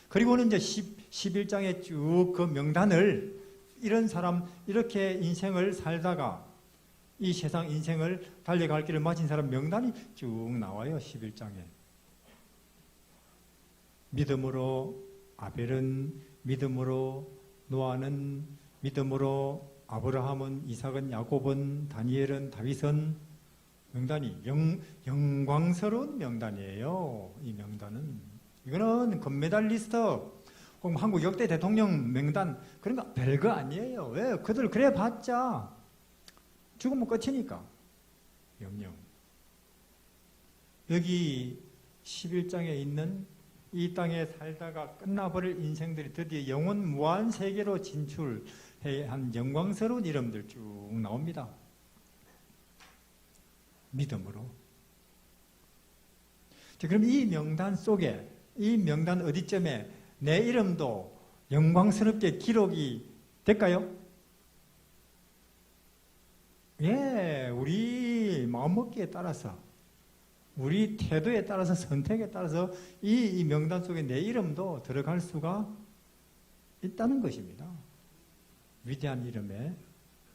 그리고는 이제 11장에 쭉 그 명단을, 이런 사람, 이렇게 인생을 살다가 이 세상 인생을 달려갈 길을 마친 사람 명단이 쭉 나와요. 11장에. 믿음으로 아벨은, 믿음으로 노아는, 믿음으로 아브라함은, 이삭은, 야곱은, 다니엘은, 다윗은, 명단이 영광스러운 명단이에요. 이 명단은. 이거는 금메달리스트, 혹은 한국 역대 대통령 명단, 그런 거 별거 아니에요. 왜? 그들 그래 봤자 죽으면 끝이니까. 영영. 여기 11장에 있는 이 땅에 살다가 끝나버릴 인생들이 드디어 영원 무한 세계로 진출해야 한 영광스러운 이름들 쭉 나옵니다. 믿음으로. 자, 그럼 이 명단 속에, 이 명단 어디쯤에 내 이름도 영광스럽게 기록이 될까요? 예, 우리 마음먹기에 따라서, 우리 태도에 따라서, 선택에 따라서 이 명단 속에 내 이름도 들어갈 수가 있다는 것입니다. 위대한 이름에.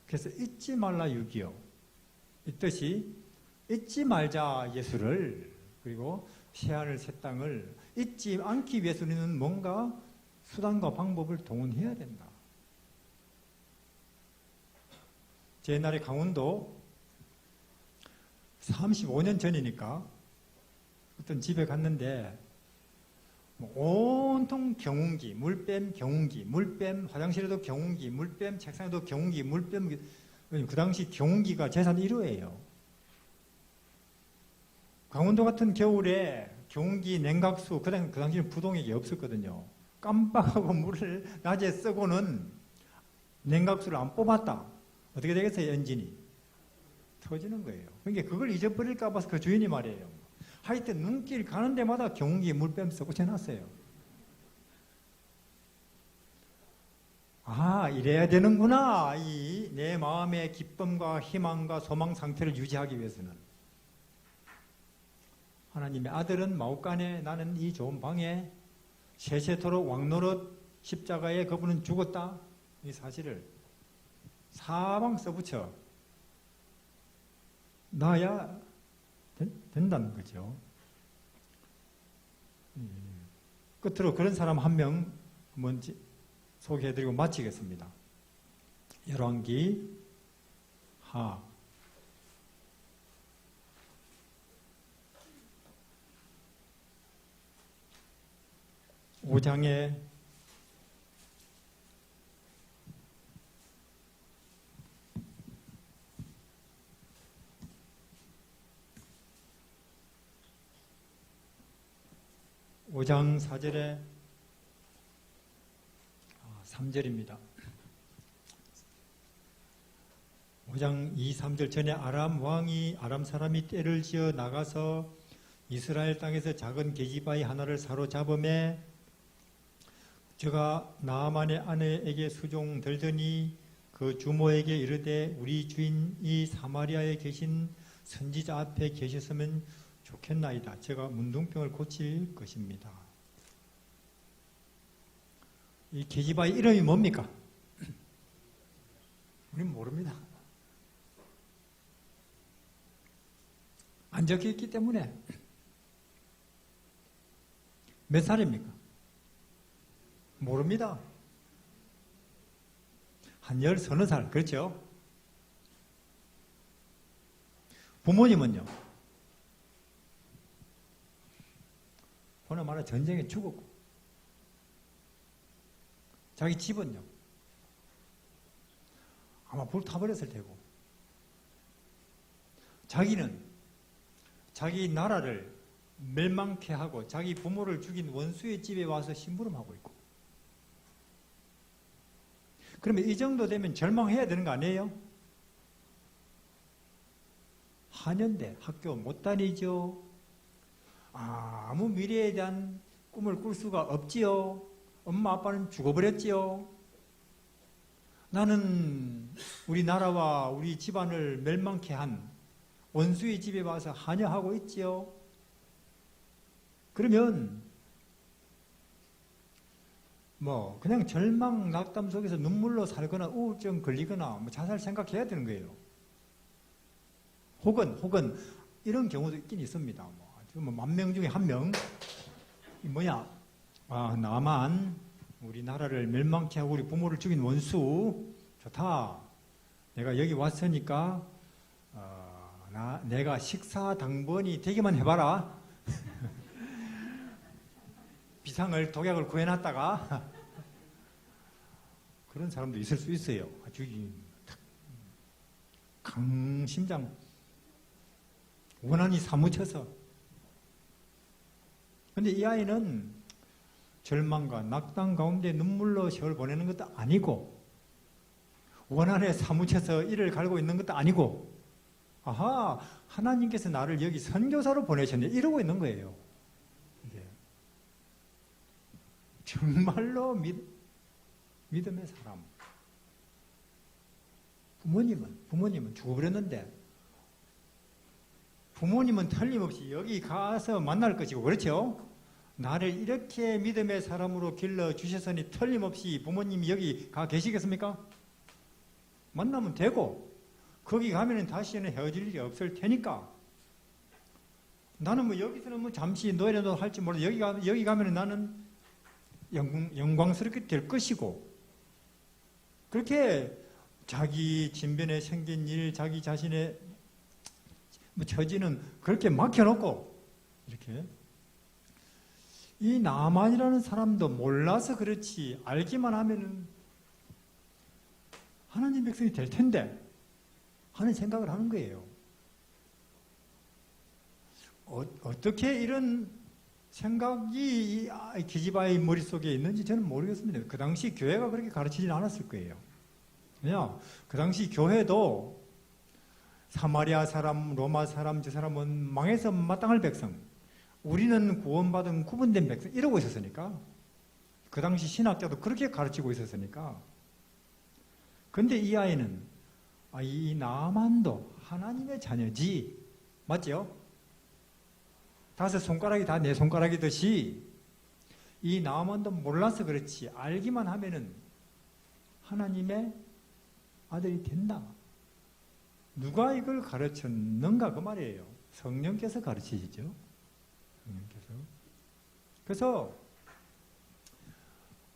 그래서 잊지 말라 6.25 이 뜻이 잊지 말자 예수를, 그리고 새하늘 새 땅을 잊지 않기 위해서 우리는 뭔가 수단과 방법을 동원해야 된다. 제 옛날에 강원도 35년 전이니까 어떤 집에 갔는데 온통 경운기, 물뱀 경운기, 물뱀, 화장실에도 경운기, 물뱀, 책상에도 경운기, 물뱀. 그 당시 경운기가 재산 1호예요. 강원도 같은 겨울에 경운기, 냉각수, 그 당시는 부동액이 없었거든요. 깜빡하고 물을 낮에 쓰고는 냉각수를 안 뽑았다. 어떻게 되겠어요? 엔진이 터지는 거예요. 그러니까 그걸 잊어버릴까 봐서 그 주인이 말이에요. 하여튼 눈길 가는 데마다 경운기 물뱀 쓰고 지났어요. 아, 이래야 되는구나. 이 내 마음의 기쁨과 희망과 소망 상태를 유지하기 위해서는. 하나님의 아들은 마옥간에, 나는 이 좋은 방에 세세토록 왕노릇 십자가에 그분은 죽었다. 이 사실을 사방 써붙여 놔야 된다는 거죠. 끝으로 그런 사람 한 명 한번 소개해드리고 마치겠습니다. 열왕기 하 5장에 5장 4절에 3절입니다. 5장 2, 3절 전에 아람 사람이 떼를 지어 나가서 이스라엘 땅에서 작은 계집아이 하나를 사로잡음에 저가 나아만의 아내에게 수종들더니 그 주모에게 이르되 우리 주인이 사마리아에 계신 선지자 앞에 계셨으면 좋겠나이다. 제가 문둥병을 고칠 것입니다. 이 계집아이 이름이 뭡니까? 우리는 모릅니다. 안 적혀있기 때문에. 몇 살입니까? 모릅니다. 한 10서너 그렇죠? 부모님은요? 나라 전쟁에 죽었고, 자기 집은요 아마 불타버렸을 테고, 자기는 자기 나라를 멸망케 하고 자기 부모를 죽인 원수의 집에 와서 심부름하고 있고, 그러면 이 정도 되면 절망해야 되는 거 아니에요? 한연대 학교 못 다니죠. 아무 미래에 대한 꿈을 꿀 수가 없지요. 엄마 아빠는 죽어버렸지요. 나는 우리 나라와 우리 집안을 멸망케 한 원수의 집에 와서 한여하고 있지요. 그러면 그냥 절망 낙담 속에서 눈물로 살거나 우울증 걸리거나 자살 생각해야 되는 거예요. 혹은 이런 경우도 있긴 있습니다. 만 명 중에 한 명, 나만 우리 나라를 멸망케 하고 우리 부모를 죽인 원수 좋다. 내가 여기 왔으니까 내가 식사 당번이 되기만 해봐라. 비상을 독약을 구해놨다가 그런 사람도 있을 수 있어요. 아주 강심장 원한이 사무쳐서. 근데 이 아이는 절망과 낙담 가운데 눈물로 세월 보내는 것도 아니고, 원한에 사무쳐서 이를 갈고 있는 것도 아니고, 하나님께서 나를 여기 선교사로 보내셨네 이러고 있는 거예요. 이게 정말로 믿음의 사람. 부모님은 죽어버렸는데, 부모님은 틀림없이 여기 가서 만날 것이고, 그렇죠? 나를 이렇게 믿음의 사람으로 길러주셨으니 틀림없이 부모님이 여기 가 계시겠습니까? 만나면 되고, 거기 가면 다시는 헤어질 일이 없을 테니까. 나는 여기서는 잠시 노래도 할지 몰라도 여기 가면 나는 영광스럽게 될 것이고, 그렇게 자기 진변에 생긴 일, 자기 자신의 처지는 그렇게 막혀놓고, 이렇게 이 나만이라는 사람도 몰라서 그렇지 알기만 하면은 하나님 백성이 될 텐데 하는 생각을 하는 거예요. 어떻게 이런 생각이 이 기지바의 머릿속에 있는지 저는 모르겠습니다. 그 당시 교회가 그렇게 가르치지는 않았을 거예요. 왜냐? 그 당시 교회도 사마리아 사람, 로마 사람, 저 사람은 망해서 마땅할 백성, 우리는 구원받은 구분된 백성 이러고 있었으니까, 그 당시 신학자도 그렇게 가르치고 있었으니까. 근데 이 아이는 이 나만도 하나님의 자녀지, 맞죠? 5손가락이 다 내 손가락이듯이 이 나만도 몰라서 그렇지 알기만 하면은 하나님의 아들이 된다. 누가 이걸 가르쳤는가 그 말이에요. 성령께서 가르치시죠. 성령께서. 그래서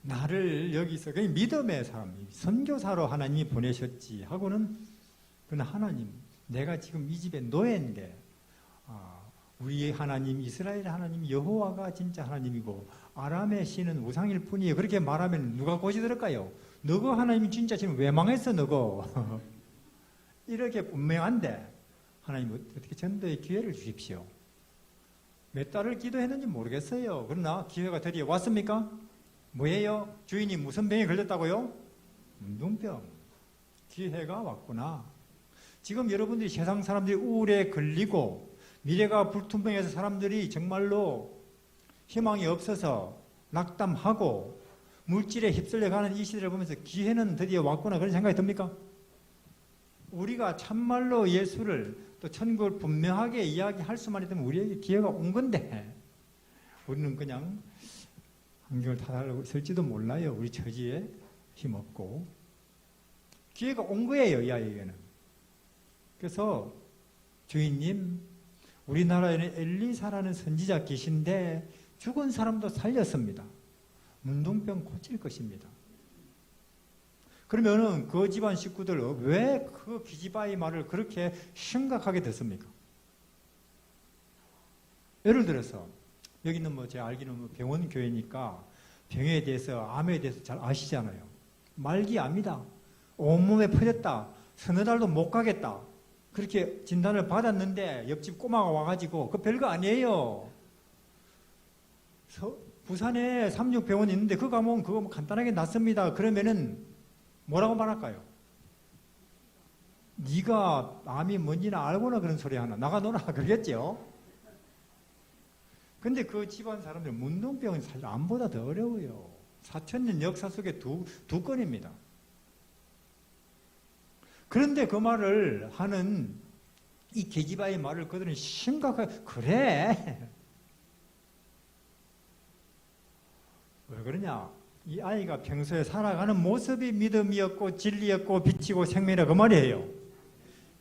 나를 여기서 그냥 믿음의 사람, 선교사로 하나님이 보내셨지 하고는, 그는 하나님, 내가 지금 이 집에 노예인데 우리의 하나님, 이스라엘 하나님 여호와가 진짜 하나님이고 아람의 신은 우상일 뿐이에요. 그렇게 말하면 누가 고시들을까요? 너거 하나님이 진짜 지금 왜 망했어 너거? 이렇게 분명한데 하나님 어떻게 전도의 기회를 주십시오. 몇 달을 기도했는지 모르겠어요. 그러나 기회가 드디어 왔습니까? 뭐예요? 주인이 무슨 병에 걸렸다고요? 눈병. 기회가 왔구나. 지금 여러분들이 세상 사람들이 우울에 걸리고 미래가 불투명해서 사람들이 정말로 희망이 없어서 낙담하고 물질에 휩쓸려가는 이 시대를 보면서 기회는 드디어 왔구나 그런 생각이 듭니까? 우리가 참말로 예수를 또 천국을 분명하게 이야기할 수만 있다면 우리에게 기회가 온 건데 우리는 그냥 환경을 타달라고 있을지도 몰라요. 우리 처지에 힘없고. 기회가 온 거예요, 이 아이에게는. 그래서 주인님, 우리나라에는 엘리사라는 선지자 계신데 죽은 사람도 살렸습니다. 문둥병 고칠 것입니다. 그러면은 그 집안 식구들 왜 그 기지바의 말을 그렇게 심각하게 듣습니까? 예를 들어서 여기는 뭐 제가 알기로는 뭐 병원 교회니까 병에 대해서 암에 대해서 잘 아시잖아요. 말기암이다. 온몸에 퍼졌다. 서너 달도 못 가겠다. 그렇게 진단을 받았는데 옆집 꼬마가 와가지고 그 별거 아니에요. 부산에 삼육병원이 있는데 그 가면 그거 뭐 간단하게 낫습니다. 그러면은 뭐라고 말할까요? 네가 암이 뭔지나 알고나 그런 소리 하나 나가 놀아 그러겠죠. 근데 그 집안 사람들 문둥병은 사실 암보다 더 어려워요. 4,000년 역사 속에 두 건입니다. 그런데 그 말을 하는 이 계집아의 말을 그들은 심각하게 그래. 왜 그러냐? 이 아이가 평소에 살아가는 모습이 믿음이었고 진리였고 빛이고 생명이라 그 말이에요.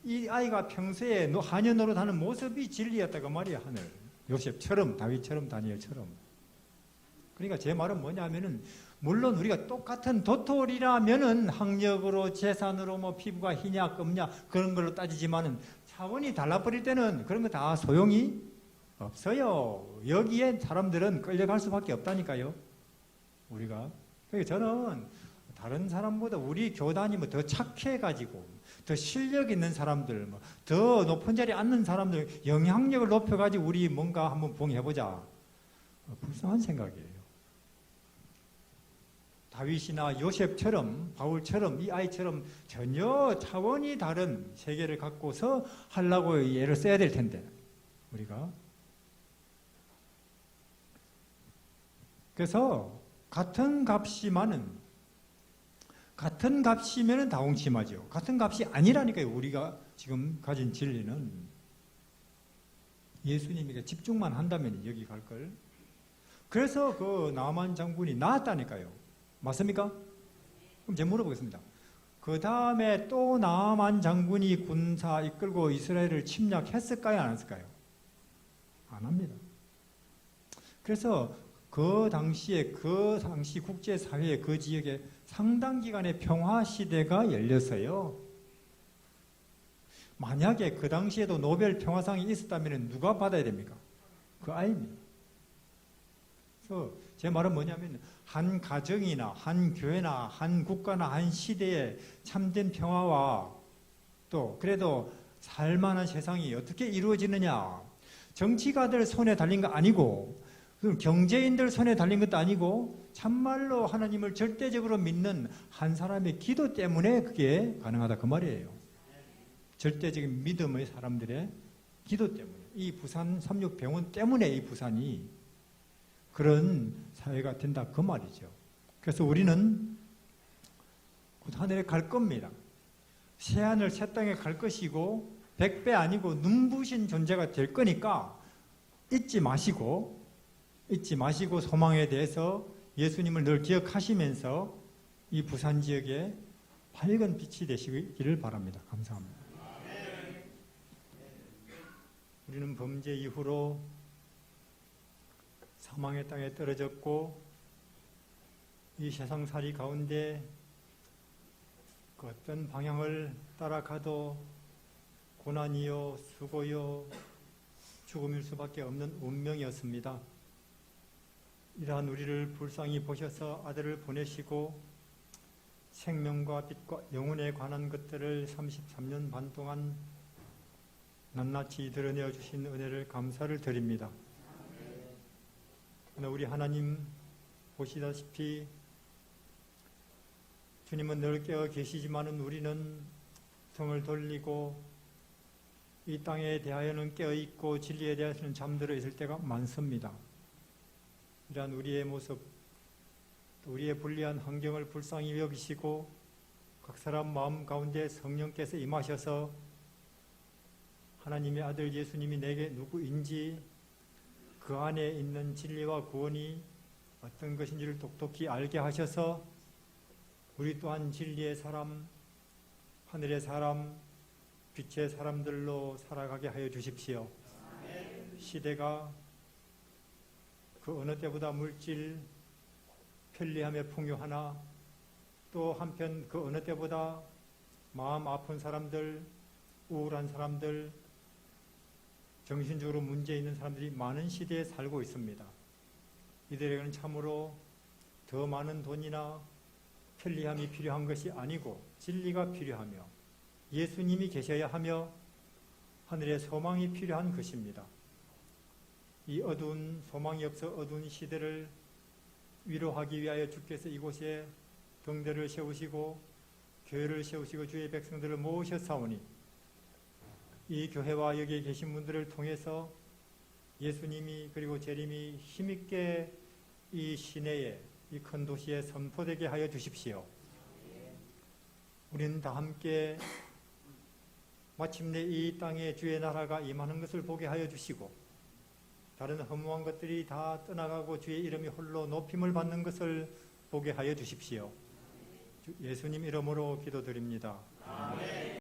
이 아이가 평소에 하녀 노릇하는 모습이 진리였다 그 말이야. 하늘 요셉처럼 다윗처럼 다니엘처럼. 그러니까 제 말은 뭐냐면은 물론 우리가 똑같은 도토리라면은 학력으로 재산으로 뭐 피부가 희냐 검냐 그런 걸로 따지지만은 차원이 달라버릴 때는 그런 거 다 소용이 없어요. 여기에 사람들은 끌려갈 수밖에 없다니까요. 우리가. 그러니까 저는 다른 사람보다 우리 교단이 더 착해가지고 더 실력 있는 사람들, 더 높은 자리에 앉는 사람들 영향력을 높여가지고 우리 뭔가 한번 봉해보자. 불쌍한 생각이에요. 다윗이나 요셉처럼 바울처럼 이 아이처럼 전혀 차원이 다른 세계를 갖고서 하려고 애를 써야 될 텐데 우리가. 그래서 같은 값이면은 다홍침하죠. 같은 값이 아니라니까요. 우리가 지금 가진 진리는 예수님에게 집중만 한다면 여기 갈 걸. 그래서 그 나만 장군이 나았다니까요. 맞습니까? 그럼 제가 물어보겠습니다. 그 다음에 또 나만 장군이 군사 이끌고 이스라엘을 침략했을까요? 안 했을까요? 안 합니다. 그래서 그 당시 국제사회의 그 지역에 상당 기간의 평화 시대가 열렸어요. 만약에 그 당시에도 노벨 평화상이 있었다면 누가 받아야 됩니까? 그 아이입니다. 그래서 제 말은 뭐냐면 한 가정이나 한 교회나 한 국가나 한 시대에 참된 평화와 또 그래도 살만한 세상이 어떻게 이루어지느냐. 정치가들 손에 달린 거 아니고 경제인들 손에 달린 것도 아니고 참말로 하나님을 절대적으로 믿는 한 사람의 기도 때문에 그게 가능하다 그 말이에요. 절대적인 믿음의 사람들의 기도 때문에 이 부산 삼육병원 때문에 이 부산이 그런 사회가 된다 그 말이죠. 그래서 우리는 곧 하늘에 갈 겁니다. 새하늘 새 땅에 갈 것이고 100배 아니고 눈부신 존재가 될 거니까 잊지 마시고 소망에 대해서 예수님을 늘 기억하시면서 이 부산 지역에 밝은 빛이 되시기를 바랍니다. 감사합니다. 우리는 범죄 이후로 사망의 땅에 떨어졌고 이 세상살이 가운데 그 어떤 방향을 따라가도 고난이요 수고요 죽음일 수밖에 없는 운명이었습니다. 이러한 우리를 불쌍히 보셔서 아들을 보내시고 생명과 빛과 영혼에 관한 것들을 33년 반 동안 낱낱이 드러내어 주신 은혜를 감사를 드립니다. 우리 하나님 보시다시피 주님은 늘 깨어 계시지만은 우리는 성을 돌리고 이 땅에 대하여는 깨어 있고 진리에 대해서는 잠들어 있을 때가 많습니다. 이러한 우리의 모습, 또 우리의 불리한 환경을 불쌍히 여기시고 각 사람 마음 가운데 성령께서 임하셔서 하나님의 아들 예수님이 내게 누구인지 그 안에 있는 진리와 구원이 어떤 것인지를 똑똑히 알게 하셔서 우리 또한 진리의 사람, 하늘의 사람, 빛의 사람들로 살아가게 하여 주십시오. 시대가 그 어느 때보다 물질, 편리함에 풍요하나 또 한편 그 어느 때보다 마음 아픈 사람들, 우울한 사람들, 정신적으로 문제 있는 사람들이 많은 시대에 살고 있습니다. 이들에게는 참으로 더 많은 돈이나 편리함이 필요한 것이 아니고 진리가 필요하며 예수님이 계셔야 하며 하늘의 소망이 필요한 것입니다. 이 어두운 소망이 없어 어두운 시대를 위로하기 위하여 주께서 이곳에 경대를 세우시고 교회를 세우시고 주의 백성들을 모으셨사오니 이 교회와 여기에 계신 분들을 통해서 예수님이 그리고 재림이 힘있게 이 시내에 이 큰 도시에 선포되게 하여 주십시오. 우리는 다 함께 마침내 이 땅에 주의 나라가 임하는 것을 보게 하여 주시고 다른 허무한 것들이 다 떠나가고 주의 이름이 홀로 높임을 받는 것을 보게 하여 주십시오. 예수님 이름으로 기도드립니다. 아멘.